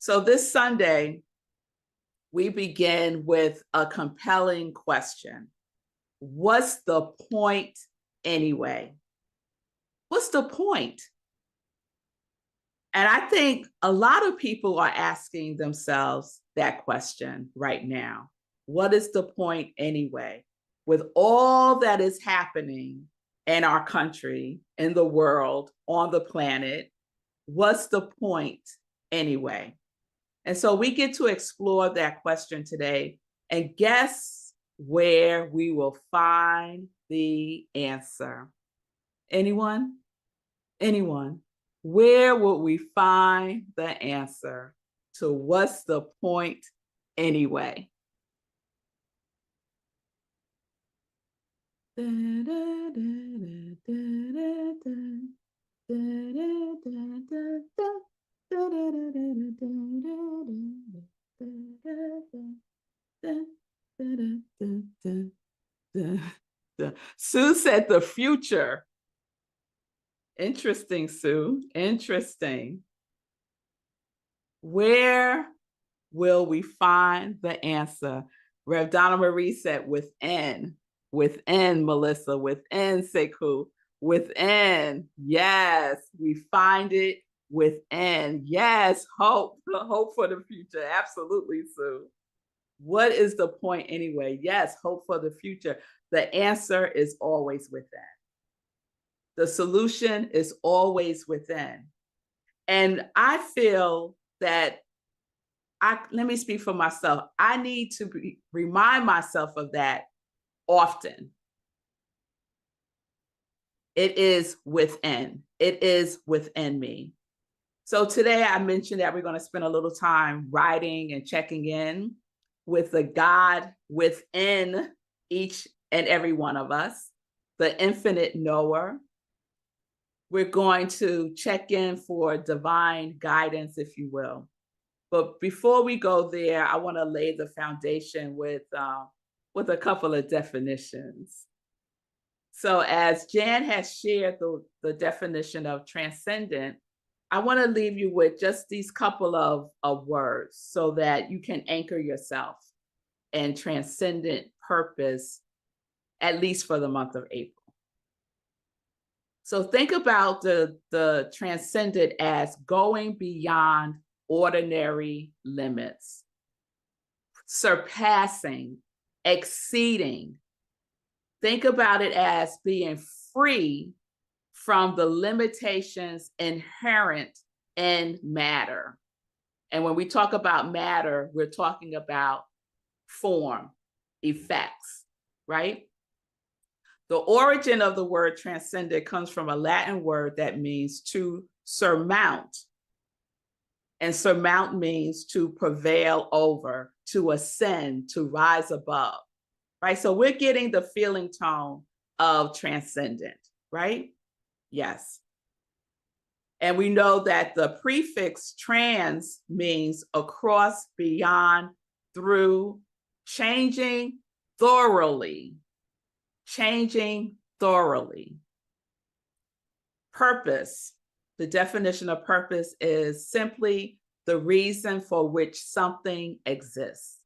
So this Sunday, we begin with a compelling question. What's the point anyway? What's the point? And I think a lot of people are asking themselves that question right now. What is the point anyway? With all that is happening in our country, in the world, on the planet, what's the point anyway? And so we get to explore that question today, and guess where we will find the answer? Anyone? Anyone? Where would we find the answer to what's the point anyway? Sue said the future. Interesting, Sue. Interesting. Where will we find the answer? Rev Donna Marie said within. Within, Melissa. Within, Sekou. Within. Yes, we find it within. Yes, hope. Hope for the future. Absolutely, Sue. What is the point anyway? Yes, hope for the future. The answer is always within. The solution is always within. And I feel that let me speak for myself. I need to remind myself of that often. It is within. It is within me. So today I mentioned that we're going to spend a little time writing and checking in with the God within each and every one of us, the infinite knower. We're going to check in for divine guidance, if you will. But before we go there, I want to lay the foundation with a couple of definitions. So as Jan has shared the definition of transcendent, I want to leave you with just these couple of words so that you can anchor yourself in transcendent purpose, at least for the month of April. So think about the transcendent as going beyond ordinary limits, surpassing, exceeding. Think about it as being free from the limitations inherent in matter. And when we talk about matter, we're talking about form, effects, right? The origin of the word transcendent comes from a Latin word that means to surmount. And surmount means to prevail over, to ascend, to rise above, right? So we're getting the feeling tone of transcendent, right? Yes. And we know that the prefix trans means across, beyond, through, changing thoroughly. Changing thoroughly. Purpose. The definition of purpose is simply the reason for which something exists.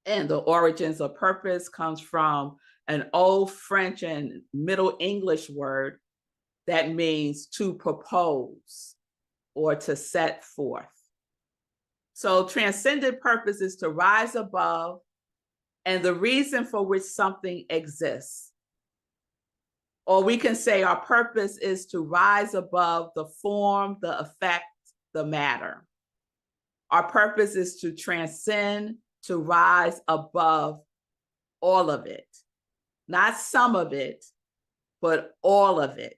And the origins of purpose comes from an old French and Middle English word that means to propose or to set forth. So transcendent purpose is to rise above and the reason for which something exists. Or we can say our purpose is to rise above the form, the effect, the matter. Our purpose is to transcend, to rise above all of it. Not some of it, but all of it.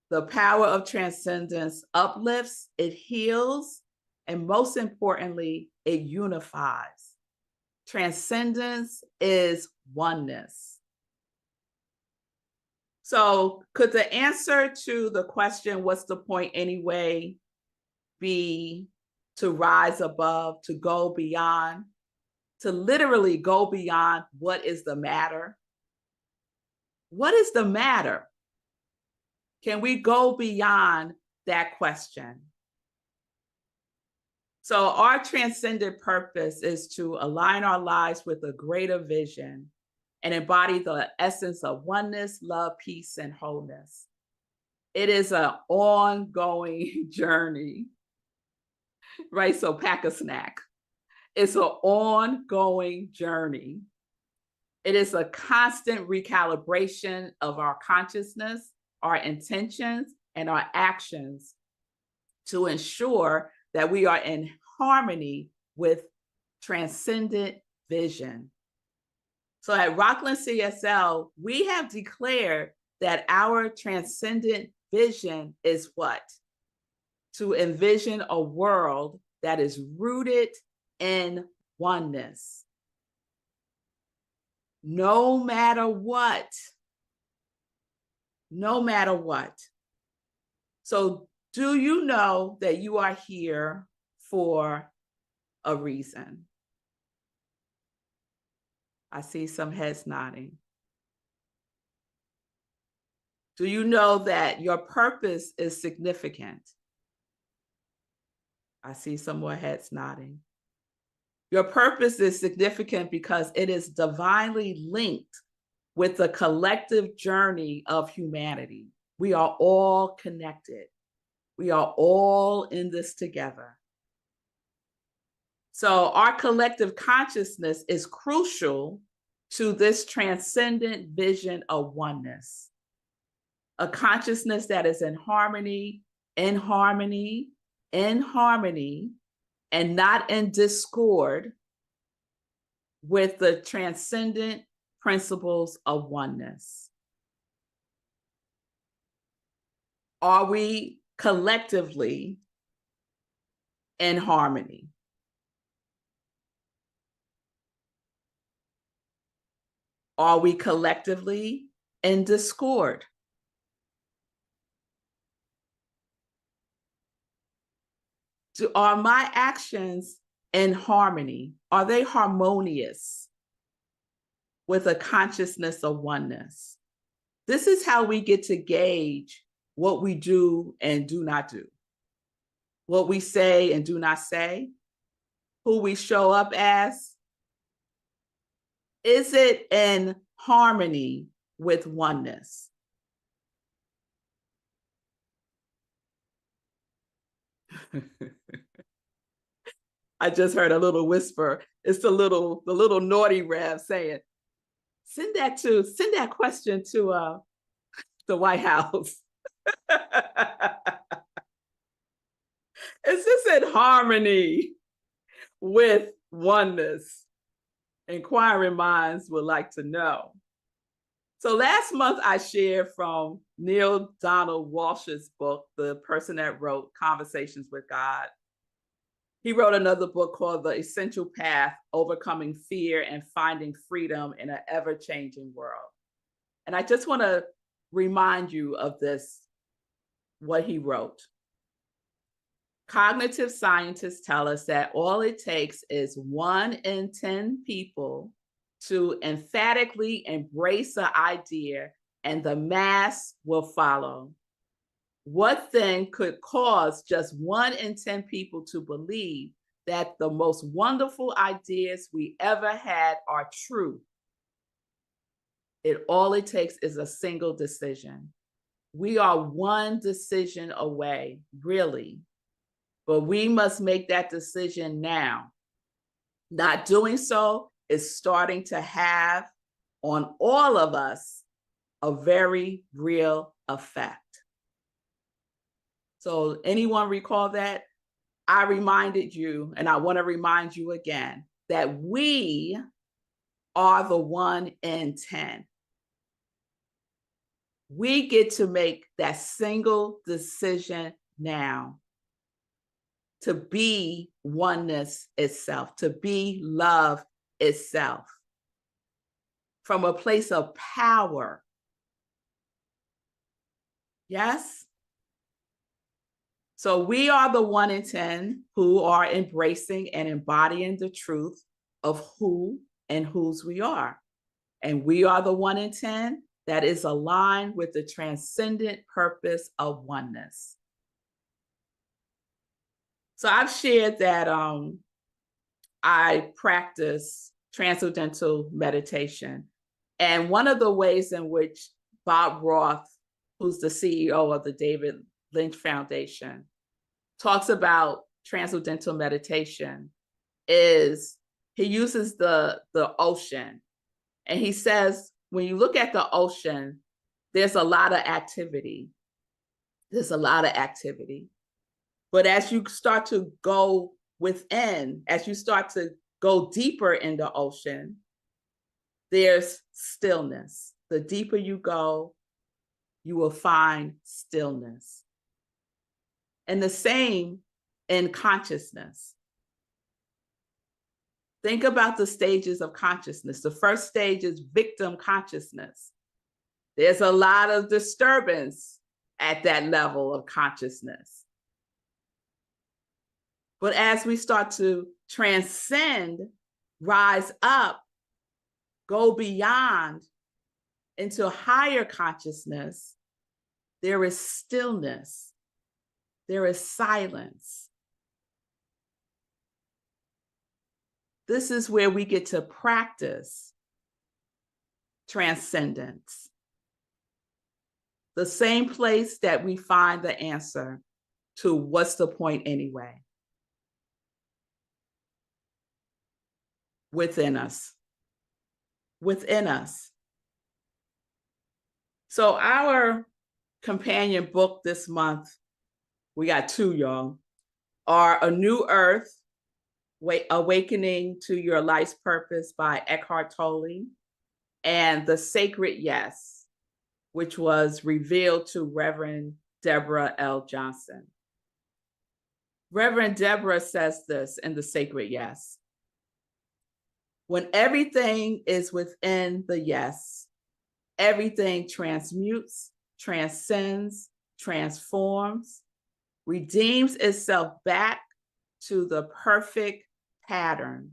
The power of transcendence uplifts, it heals, and most importantly, it unifies. Transcendence is oneness. So could the answer to the question, what's the point anyway, be to rise above, to go beyond, to literally go beyond what is the matter? What is the matter? Can we go beyond that question? So our transcendent purpose is to align our lives with a greater vision and embody the essence of oneness, love, peace, and wholeness. It is an ongoing journey, right? So pack a snack. It's an ongoing journey. It is a constant recalibration of our consciousness, our intentions, and our actions to ensure that we are in harmony with transcendent vision. So at Rockland CSL, we have declared that our transcendent vision is what? To envision a world that is rooted in oneness. No matter what. No matter what. So do you know that you are here for a reason? I see some heads nodding. Do you know that your purpose is significant? I see some more heads nodding. Your purpose is significant because it is divinely linked with the collective journey of humanity. We are all connected. We are all in this together. So our collective consciousness is crucial to this transcendent vision of oneness. A consciousness that is in harmony, in harmony, in harmony, and not in discord with the transcendent principles of oneness. Are we collectively in harmony? Are we collectively in discord? Are my actions in harmony? Are they harmonious with a consciousness of oneness? This is how we get to gauge what we do and do not do, what we say and do not say, who we show up as. Is it in harmony with oneness? I just heard a little whisper. It's the little naughty Rev saying, send that question to the White House. Is this in harmony with oneness? Inquiring minds would like to know. So last month I shared from Neil Donald Walsh's book, the person that wrote Conversations with God. He wrote another book called The Essential Path, Overcoming Fear and Finding Freedom in an Ever-Changing World. And I just want to remind you of this, what he wrote. Cognitive scientists tell us that all it takes is 1 in 10 people to emphatically embrace an idea and the mass will follow. What then could cause just 1 in 10 people to believe that the most wonderful ideas we ever had are true? All it takes is a single decision. We are 1 decision away, really, but we must make that decision now. Not doing so is starting to have on all of us a very real effect. So anyone recall that? I reminded you, and I want to remind you again, that we are the 1 in 10. We get to make that single decision now to be oneness itself, to be love itself, from a place of power. Yes? So we are the 1 in 10 who are embracing and embodying the truth of who and whose we are. And we are the 1 in 10 that is aligned with the transcendent purpose of oneness. So I've shared that I practice transcendental meditation. And one of the ways in which Bob Roth, who's the CEO of the David Lynch Foundation, talks about transcendental meditation is he uses the ocean. And he says, when you look at the ocean, there's a lot of activity. There's a lot of activity. But as you start to go within, as you start to go deeper in the ocean, there's stillness. The deeper you go, you will find stillness. And the same in consciousness. Think about the stages of consciousness. The first stage is victim consciousness. There's a lot of disturbance at that level of consciousness. But as we start to transcend, rise up, go beyond into higher consciousness, there is stillness, there is silence. This is where we get to practice transcendence. The same place that we find the answer to what's the point anyway. Within us. Within us. So our companion book this month, we got two, y'all, are A New Earth, Awakening to Your Life's Purpose by Eckhart Tolle, and The Sacred Yes, which was revealed to Reverend Deborah L. Johnson. Reverend Deborah says this in The Sacred Yes. When everything is within the yes, everything transmutes, transcends, transforms, redeems itself back to the perfect pattern.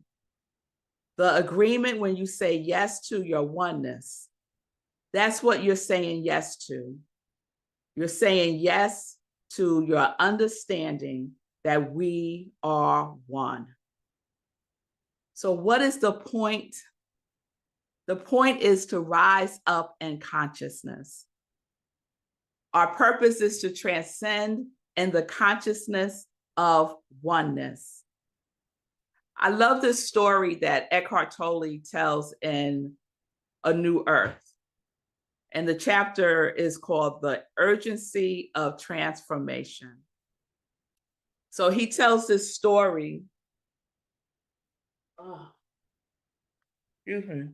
The agreement when you say yes to your oneness, that's what you're saying yes to. You're saying yes to your understanding that we are one. So what is the point? The point is to rise up in consciousness. Our purpose is to transcend in the consciousness of oneness. I love this story that Eckhart Tolle tells in A New Earth. And the chapter is called The Urgency of Transformation. So he tells this story. Oh, excuse me.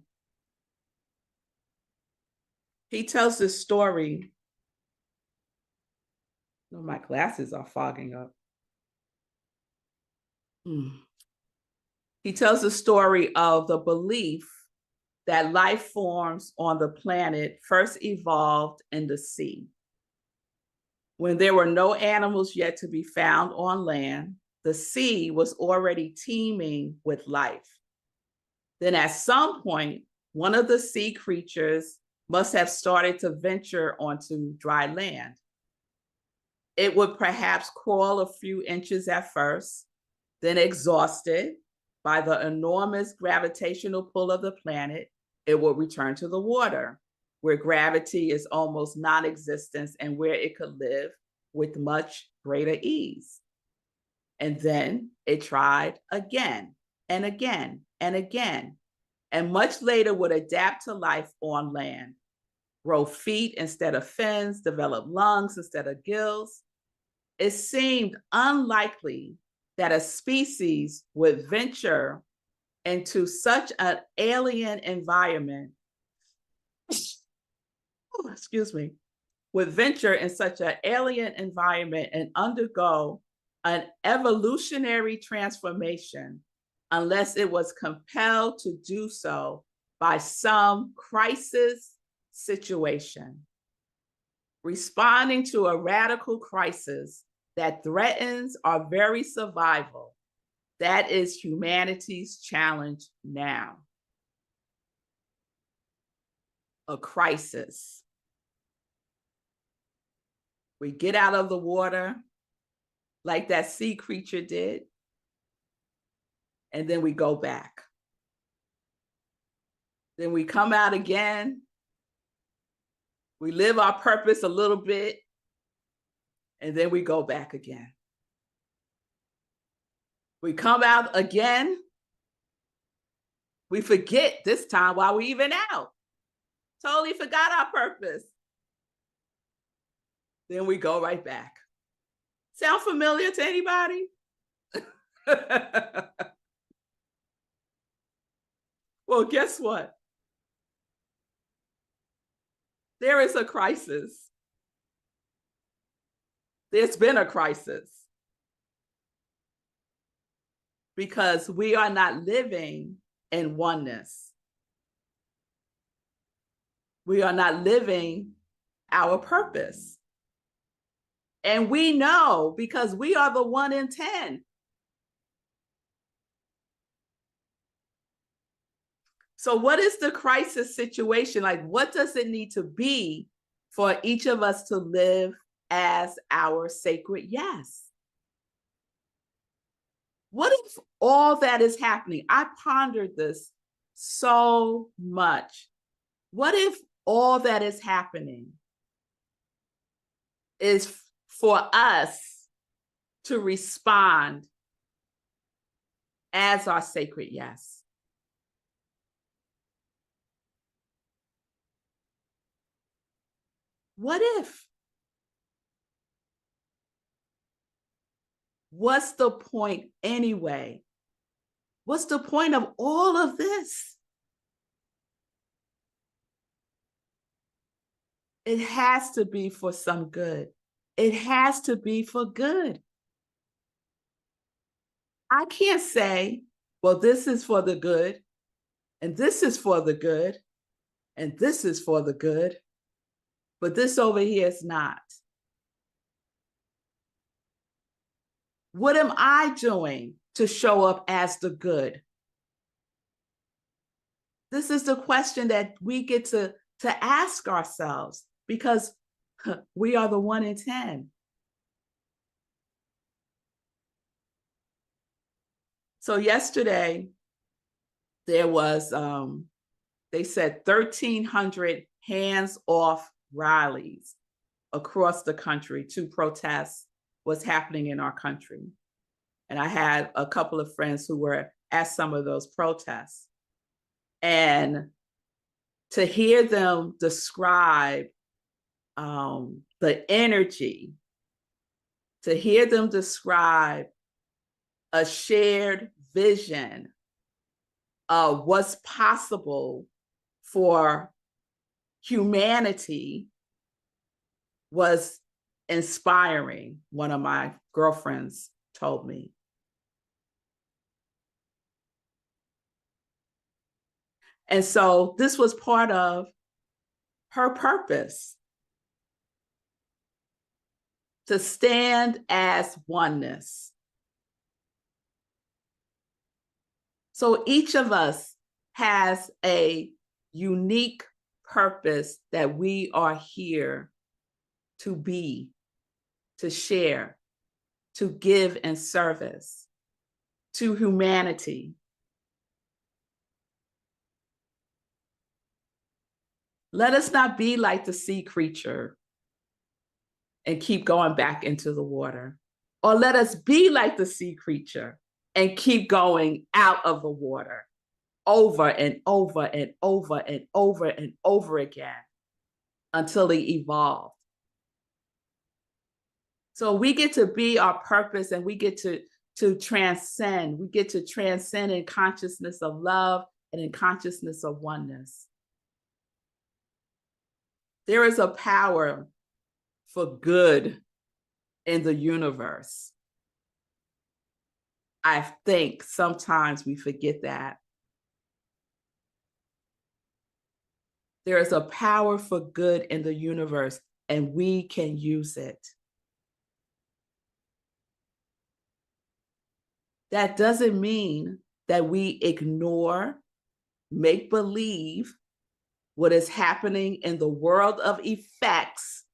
He tells this story. Oh, my glasses are fogging up. He tells the story of the belief that life forms on the planet first evolved in the sea. When there were no animals yet to be found on land, the sea was already teeming with life. Then at some point, one of the sea creatures must have started to venture onto dry land. It would perhaps crawl a few inches at first, then exhausted by the enormous gravitational pull of the planet, it will return to the water, where gravity is almost non-existent and where it could live with much greater ease. And then it tried again and again and again, and much later would adapt to life on land, grow feet instead of fins, develop lungs instead of gills. It seemed unlikely that a species would venture into such an alien environment, would venture in such an alien environment and undergo an evolutionary transformation unless it was compelled to do so by some crisis situation. Responding to a radical crisis that threatens our very survival, that is humanity's challenge now. A crisis. We get out of the water, like that sea creature did, and then we go back. Then we come out again. We live our purpose a little bit, and then we go back again. We come out again. We forget this time while we even out. Totally forgot our purpose. Then we go right back. Sound familiar to anybody? Well, guess what? There is a crisis. There's been a crisis because we are not living in oneness. We are not living our purpose. And we know because we are the 1 in 10. So what is the crisis situation? Like, what does it need to be for each of us to live as our sacred yes? What if all that is happening? I pondered this so much. What if all that is happening is for us to respond as our sacred yes? What if? What's the point anyway? What's the point of all of this? It has to be for some good. It has to be for good. I can't say, well, this is for the good, and this is for the good, and this is for the good, but this over here is not. What am I doing to show up as the good? This is the question that we get to ask ourselves because we are the 1 in 10. So yesterday, there was, they said 1,300 hands-off rallies across the country to protest what's happening in our country. And I had a couple of friends who were at some of those protests. And to hear them describe the energy, to hear them describe a shared vision of what's possible for humanity was inspiring, one of my girlfriends told me. And so this was part of her purpose, to stand as oneness. So each of us has a unique purpose that we are here to be, to share, to give in service to humanity. Let us not be like the sea creature and keep going back into the water. Or let us be like the sea creature and keep going out of the water over and over and over and over and over again until they evolve. So we get to be our purpose and we get to transcend. We get to transcend in consciousness of love and in consciousness of oneness. There is a power for good in the universe. I think sometimes we forget that. There is a power for good in the universe, and we can use it. That doesn't mean that we ignore, make believe what is happening in the world of effects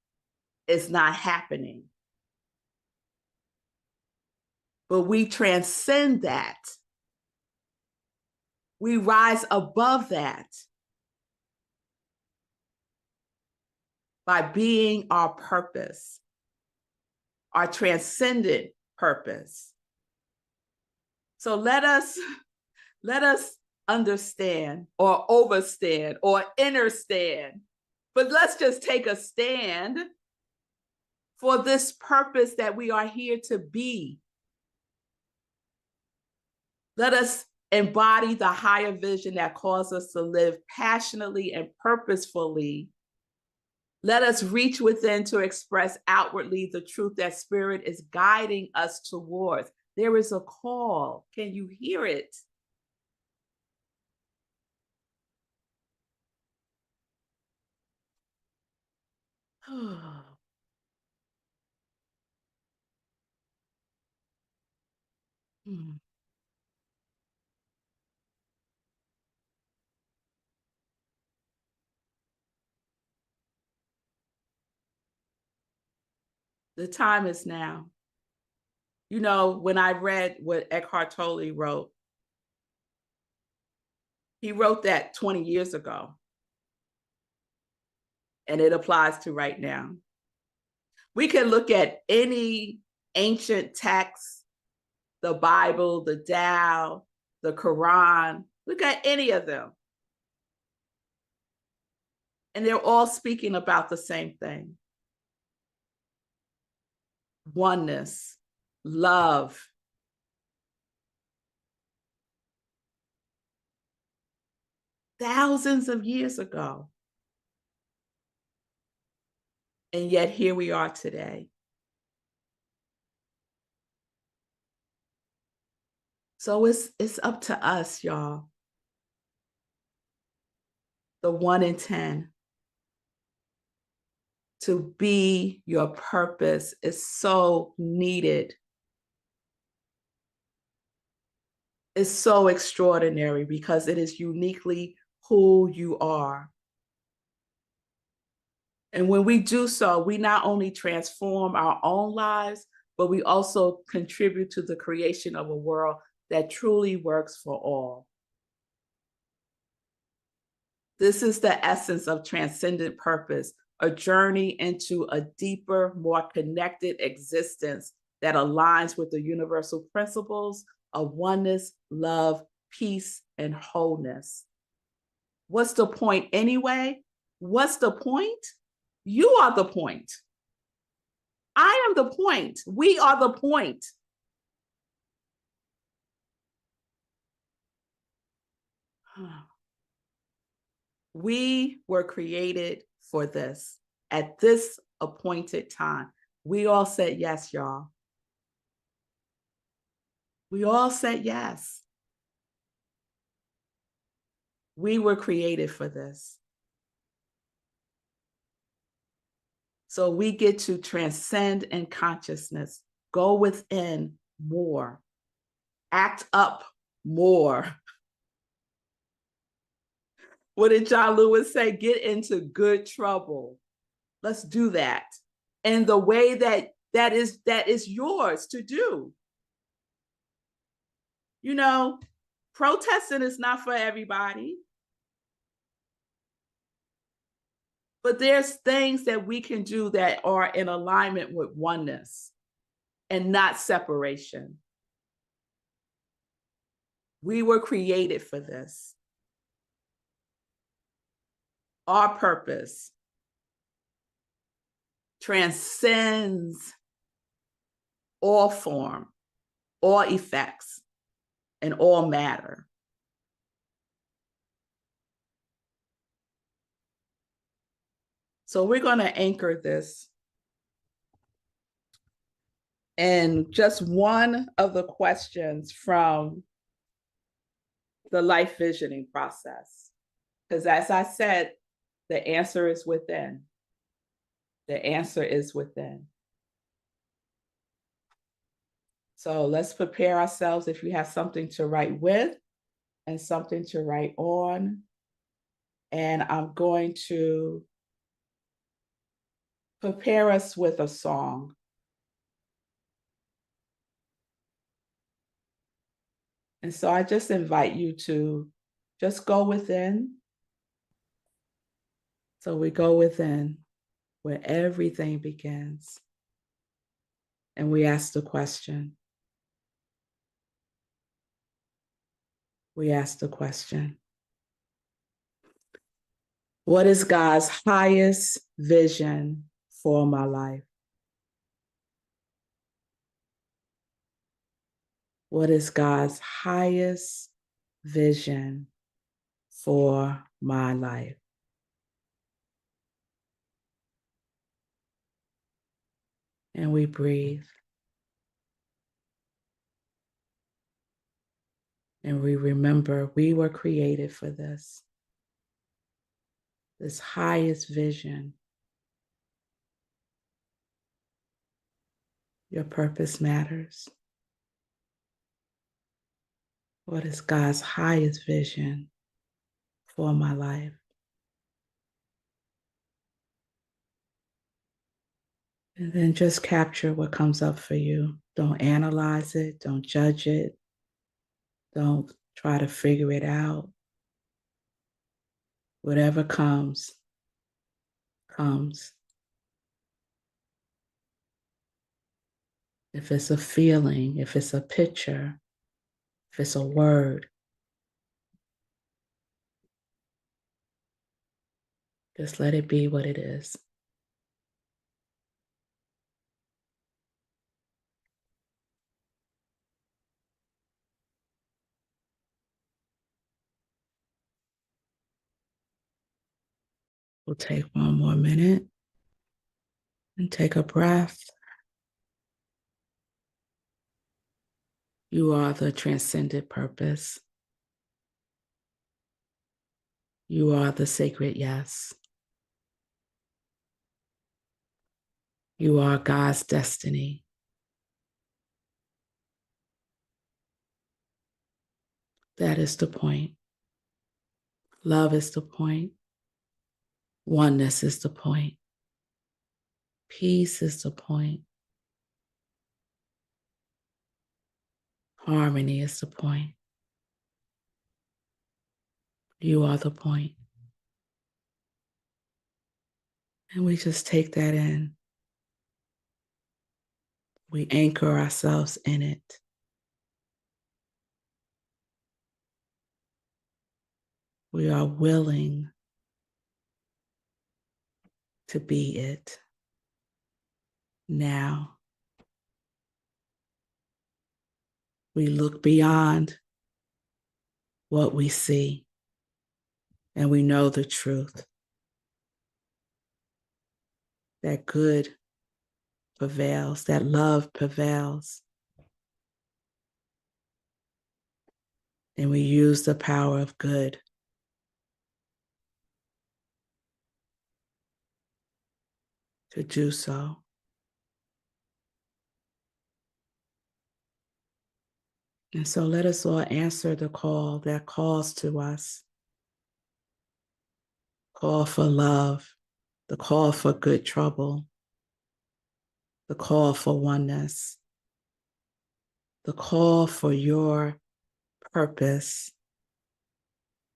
is not happening. but we transcend that. We rise above that by being our purpose, our transcendent purpose. So let us understand or overstand or understand, but let's just take a stand for this purpose that we are here to be. Let us embody the higher vision that calls us to live passionately and purposefully. Let us reach within to express outwardly the truth that Spirit is guiding us towards. There is a call. Can you hear it? The time is now. You know, when I read what Eckhart Tolle wrote, he wrote that 20 years ago, and it applies to right now. We can look at any ancient text, the Bible, the Tao, the Quran, look at any of them. And they're all speaking about the same thing. Oneness, love. Thousands of years ago. And yet here we are today. So it's up to us, y'all. The 1 in 10. To be your purpose is so needed. It's so extraordinary because it is uniquely who you are. And when we do so, we not only transform our own lives, but we also contribute to the creation of a world that truly works for all. This is the essence of transcendent purpose, a journey into a deeper, more connected existence that aligns with the universal principles of oneness, love, peace, and wholeness. What's the point anyway? What's the point? You are the point. I am the point. We are the point. We were created for this at this appointed time. We all said yes, y'all. We all said yes. We were created for this. So we get to transcend in consciousness, go within more, act up more. What did John Lewis say? Get into good trouble. Let's do that in the way that is yours to do. You know, protesting is not for everybody. But there's things that we can do that are in alignment with oneness and not separation. We were created for this. Our purpose transcends all form, all effects, and all matter. So we're going to anchor this. And just one of the questions from the life visioning process, because as I said, the answer is within. The answer is within. So let's prepare ourselves if you have something to write with and something to write on. And I'm going to prepare us with a song. And so I just invite you to just go within. So we go within where everything begins. And we ask the question. We ask the question. What is God's highest vision for my life? What is God's highest vision for my life? And we breathe. And we remember we were created for this highest vision. Your purpose matters. What is God's highest vision for my life? And then just capture what comes up for you. Don't analyze it. Don't judge it. Don't try to figure it out. Whatever comes, comes. If it's a feeling, if it's a picture, if it's a word, just let it be what it is. We'll take one more minute and take a breath. You are the transcendent purpose. You are the sacred yes. You are God's destiny. That is the point. Love is the point. Oneness is the point. Peace is the point. Harmony is the point. You are the point. And we just take that in. We anchor ourselves in it. We are willing to be it now. We look beyond what we see and we know the truth. That good prevails, that love prevails. And we use the power of good to do so. And so let us all answer the call that calls to us. Call for love, the call for good trouble, the call for oneness, the call for your purpose,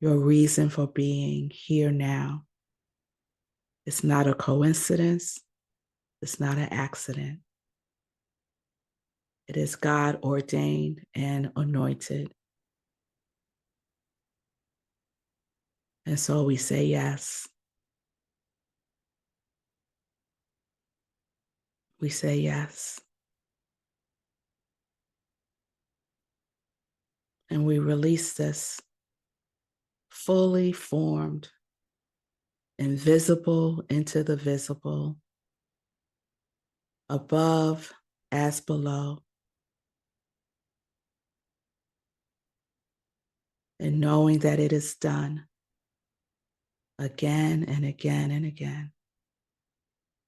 your reason for being here now. It's not a coincidence. It's not an accident. It is God ordained and anointed. And so we say yes. We say yes. And we release this fully formed, invisible into the visible, above as below. And knowing that it is done again and again and again,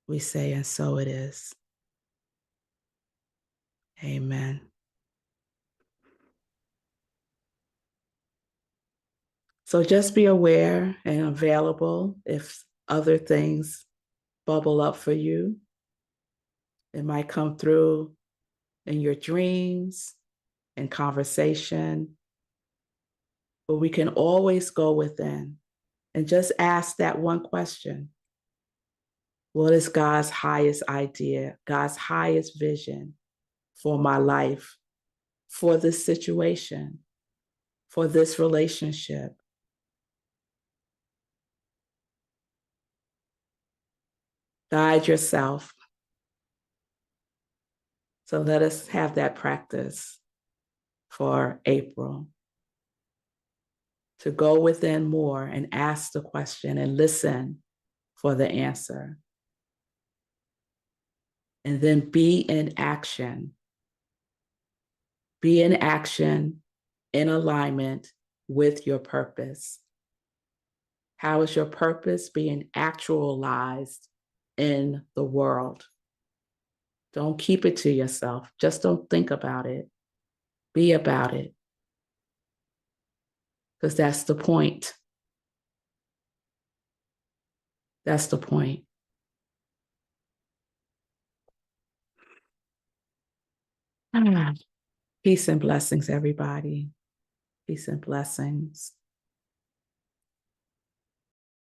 we say, and so it is. Amen. So just be aware and available if other things bubble up for you. It might come through in your dreams, in conversation, But we can always go within and just ask that one question. What is God's highest idea, God's highest vision for my life, for this situation, for this relationship? Guide yourself. So let us have that practice for April, to go within more and ask the question and listen for the answer. And then be in action. Be in action, in alignment with your purpose. How is your purpose being actualized in the world? Don't keep it to yourself. Just don't think about it. Be about it. Because that's the point. That's the point. Peace and blessings, everybody. Peace and blessings.